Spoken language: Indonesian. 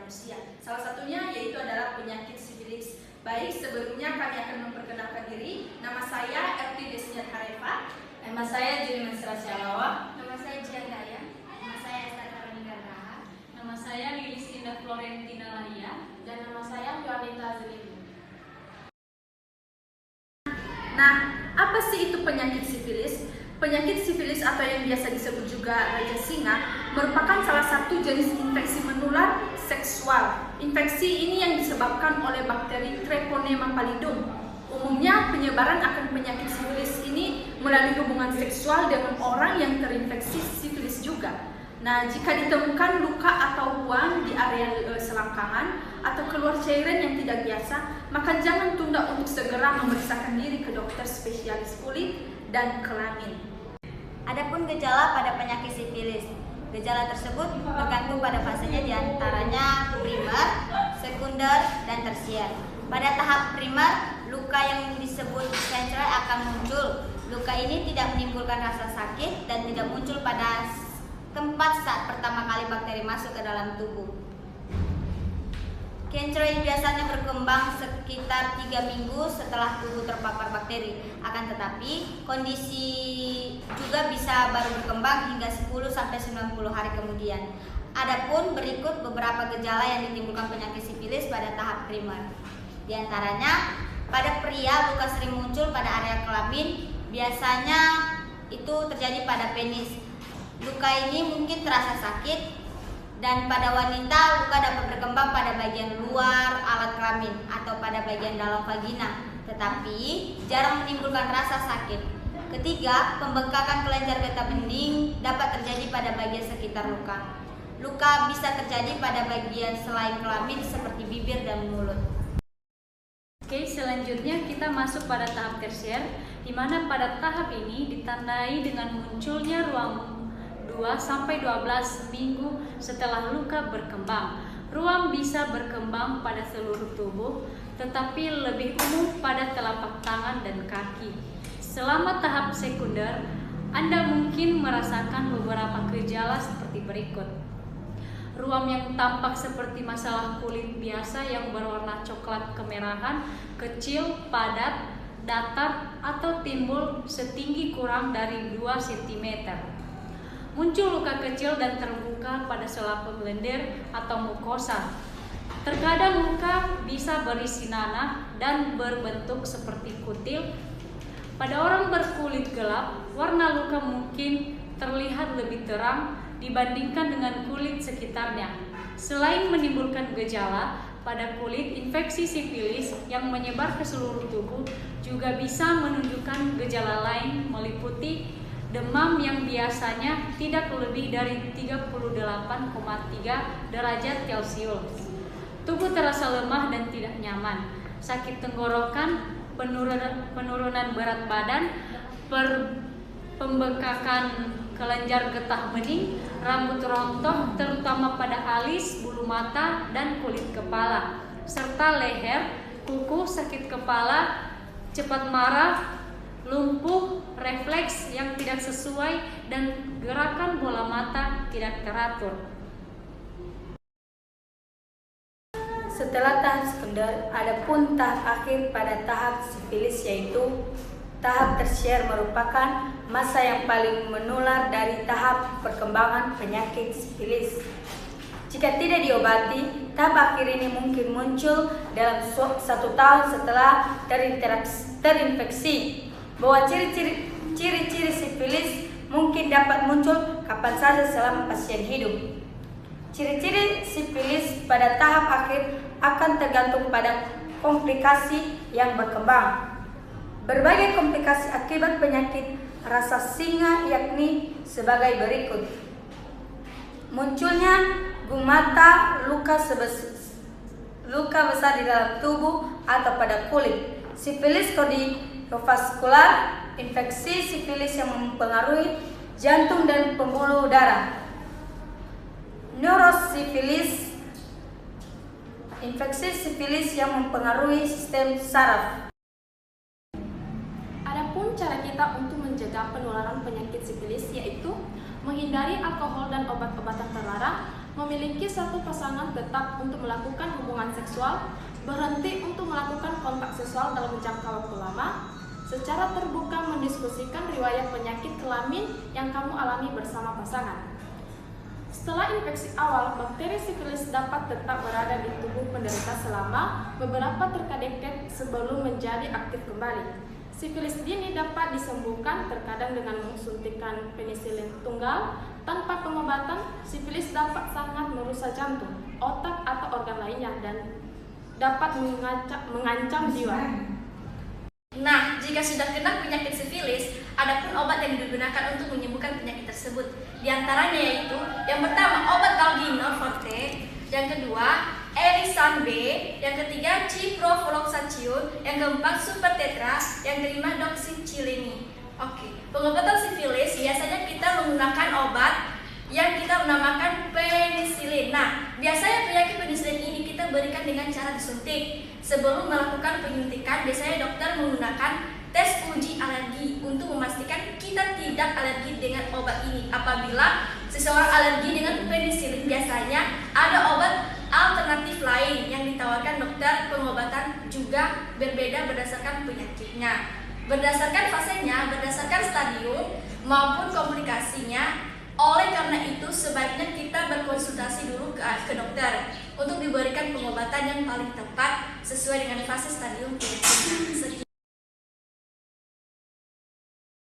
manusia. Salah satunya yaitu adalah penyakit sifilis. Baik, sebelumnya kami akan memperkenalkan diri. Nama saya Erti Desniar Harefa. Nama saya Juli Mesra Syalawa. Nama saya Jian Daya. Nama saya Esther Karolina Raha. Nama saya Lilis Indah Florentina Lahia. Dan nama saya Fiorita Zulimu. Nah, apa sih itu penyakit sifilis? Penyakit sifilis atau yang biasa disebut juga raja singa merupakan salah satu jenis infeksi menular seksual. Infeksi ini yang disebabkan oleh bakteri Treponema pallidum. Umumnya penyebaran akan penyakit sifilis ini melalui hubungan seksual dengan orang yang terinfeksi sifilis juga. Nah, jika ditemukan luka atau buang di area selangkangan atau keluar cairan yang tidak biasa, maka jangan tunda untuk segera memeriksakan diri ke dokter spesialis kulit dan kelamin. Adapun gejala pada penyakit sifilis, gejala tersebut bergantung pada fasenya, diantaranya primer, sekunder, dan tersier. Pada tahap primer, luka yang disebut central akan muncul. Luka ini tidak menimbulkan rasa sakit dan tidak muncul pada tempat saat pertama kali bakteri masuk ke dalam tubuh. Kencroi biasanya berkembang sekitar 3 minggu setelah tubuh terpapar bakteri. Akan tetapi, kondisi juga bisa baru berkembang hingga 10-90 hari kemudian. Adapun berikut beberapa gejala yang ditimbulkan penyakit sifilis pada tahap primer. Di antaranya, pada pria luka sering muncul pada area kelamin, biasanya itu terjadi pada penis. Luka ini mungkin terasa sakit, dan pada wanita luka dapat berkembang pada bagian luar alat kelamin atau pada bagian dalam vagina, tetapi jarang menimbulkan rasa sakit. Ketiga, pembengkakan kelenjar getah bening dapat terjadi pada bagian sekitar luka. Luka bisa terjadi pada bagian selain kelamin seperti bibir dan mulut. Oke, selanjutnya kita masuk pada tahap tersier, di mana pada tahap ini ditandai dengan munculnya ruam 2-12 minggu setelah luka berkembang. Ruam bisa berkembang pada seluruh tubuh, tetapi lebih umum pada telapak tangan dan kaki. Selama tahap sekunder, Anda mungkin merasakan beberapa gejala seperti berikut. Ruam yang tampak seperti masalah kulit biasa yang berwarna coklat kemerahan, kecil, padat, datar, atau timbul setinggi kurang dari 2 cm. Muncul luka kecil dan terbuka pada selaput lendir atau mukosa. Terkadang luka bisa berisi nanah dan berbentuk seperti kutil. Pada orang berkulit gelap, warna luka mungkin terlihat lebih terang dibandingkan dengan kulit sekitarnya. Selain menimbulkan gejala pada kulit, infeksi sifilis yang menyebar ke seluruh tubuh juga bisa menunjukkan gejala lain meliputi demam yang biasanya tidak lebih dari 38,3 derajat Celcius. Tubuh terasa lemah dan tidak nyaman. Sakit tenggorokan, penurunan berat badan, pembengkakan kelenjar getah bening, rambut rontok terutama pada alis, bulu mata, dan kulit kepala, serta leher, kuku, sakit kepala, cepat marah, lumpuh, refleks yang tidak sesuai, dan gerakan bola mata tidak teratur. Setelah tahap sekunder, ada pun tahap akhir pada tahap sifilis, yaitu tahap tersier merupakan masa yang paling menular dari tahap perkembangan penyakit sifilis. Jika tidak diobati, tahap akhir ini mungkin muncul dalam 1 tahun setelah terinfeksi. Bahwa ciri-ciri sifilis mungkin dapat muncul kapan saja selama pasien hidup. Ciri-ciri sifilis pada tahap akhir akan tergantung pada komplikasi yang berkembang. Berbagai komplikasi akibat penyakit rasa singa yakni sebagai berikut. Munculnya gumata, luka besar di dalam tubuh atau pada kulit. Sifilis kardiovaskular, infeksi sifilis yang mempengaruhi jantung dan pembuluh darah. Neurosifilis, infeksi sifilis yang mempengaruhi sistem saraf. Adapun cara kita untuk mencegah penularan penyakit sifilis yaitu menghindari alkohol dan obat-obatan terlarang, memiliki satu pasangan tetap untuk melakukan hubungan seksual, berhenti untuk melakukan kontak seksual dalam jangka waktu lama, secara terbuka mendiskusikan riwayat penyakit kelamin yang kamu alami bersama pasangan. Setelah infeksi awal, bakteri sifilis dapat tetap berada di tubuh penderita selama beberapa dekade sebelum menjadi aktif kembali. Sifilis dini dapat disembuhkan terkadang dengan suntikan penisilin tunggal. Tanpa pengobatan, sifilis dapat sangat merusak jantung, otak atau organ lainnya dan dapat mengancam jiwa. Nah, jika sudah kena penyakit sifilis, ada pun obat yang digunakan untuk menyembuhkan penyakit tersebut. Di antaranya yaitu, yang pertama obat Galginor Forte, yang kedua Erisan B, yang ketiga Ciprofloxacin, yang keempat Super Tetra, yang kelima Doxycycline. Oke, pengobatan sifilis biasanya kita menggunakan obat yang kita namakan penisilin. Nah, biasanya penyakit penisilin ini kita berikan dengan cara disuntik. Sebelum melakukan penyuntikan, biasanya dokter menggunakan tes uji alergi untuk memastikan kita tidak alergi dengan obat ini. Apabila seseorang alergi dengan penisilin, biasanya ada obat alternatif lain yang ditawarkan dokter. Pengobatan juga berbeda berdasarkan penyakitnya, berdasarkan fasenya, berdasarkan stadium maupun komplikasinya. Oleh karena itu, sebaiknya kita berkonsultasi dulu ke dokter untuk diberikan pengobatan yang paling tepat sesuai dengan fase stadium penyakitnya.